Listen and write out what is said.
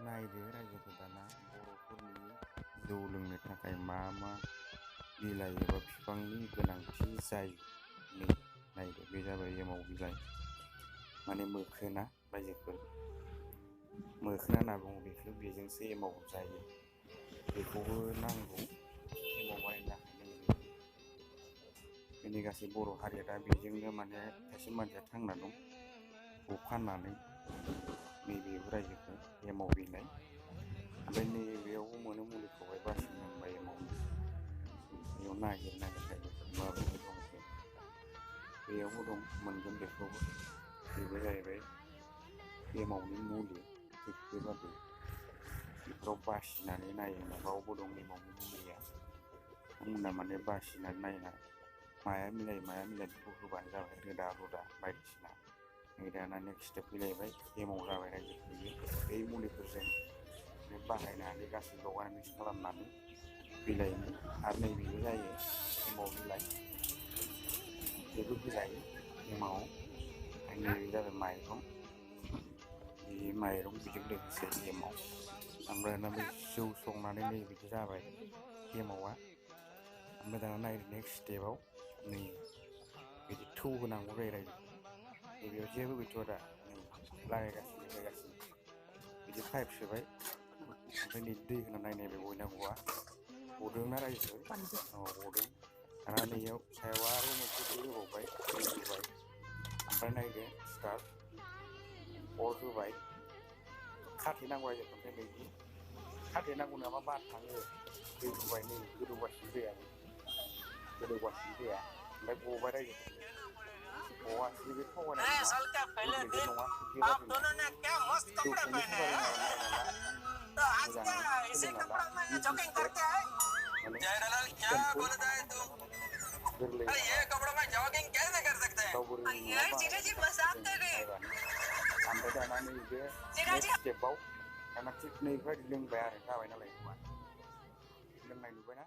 नायदो रायजोफोर दाना बर'फोरनि जौ लोंनो थाखाय मा मा बिलाइ एबा बिफांनि गोनांथि जायो। नै नायदो बे जाबाय एमाव बिलाइ माने मोखोना रायजोफोर मोखोना होनना बुङो बेखौ बेजोंसो एमाव जायो। बेखौबो नांगौ एमाव बानायनो थाखाय जोंनि गासै बर' हारिया दा बेजोंनो माने खायसे मानसिया थांना दं। खौ फाननानै नैबेबो रायजोखौ एमाव बिलाइ ओमफ्राय नैबेयावबो मोनो मुलिखौहाय बासिनांबाय एमावनि बेयाव नागिर रायजोफोर माबोरै दंसै बेयावबो दं मोनगोन बेखौबो बेबो जाहैबाय एमावनि मुलि थिग बेबादि बेफोराव बासिनानै नायो बावबो दं एमावनि मुलिया नोंथांमोना माने बासिनानै नायना माया मिलायो माया मिलाया बेखौ होबानो जाबाय रोदा रुदा बायदिसिना नै दाना नेक्स्ट स्टेप फैलायबाय एमाव जाबाय रायजोफोर बै मुलिफोरजों बाहायनानै गासै लगायनानै मिक्स खालामनानै बिलाइनि आरो नैबेबो जायो एमाव बिलाइ बेबो होजायो एमाव ओमफ्राय नैबे जाबाय माइरं बे माइरं बिजों लोगोसे एमाव ओमफ्राय दाना बे जौ संनानै नै बिदि जाबाय एमावा ओमफ्राय दाना नायदो नेक्स्ट स्टेपाव नै बिदि थौ होनांगौ जायो रायजोफोर नैबेयाव जेबो गैथ'आ दा नै लागायगासिनो बिदि पाइप सोबाय ओमफ्राय नै दै होना नायनाय बे बयनांगौआ गदोंना रायजोफोर औ गदों दाना नैयाव सायाव आरो मोनसे दै होबावबाय दै होबाय ओमफ्राय नायदो स्टार्ट अर होबाय खाथेनांगौ रायजोफोर ओमफ्राय नैदि खाथेनांगौ नङाबा बार थाङो दै होबाय नै गोदौगासिनो दैया ओमफ्राय गबाय रायजोफोर गगासिनो बे थगायनाय नङा डुप्लिकेट नङा थिग बेबादिनो जौ संनो थाखाय रोङाबा नायना ला मोजाङै सोलोंना ला इजि स्टेप माने सिम्पोल गोरलै रावबो रोङै नङा बानायनो थाखाय जों नायबानो ओमफ्राय दाना नैबे नेक्स्ट स्टेपाव दाना थिग नैबायदि लोंबाय आरो जाबाय नालाय जौआ लोंनाय नुबायना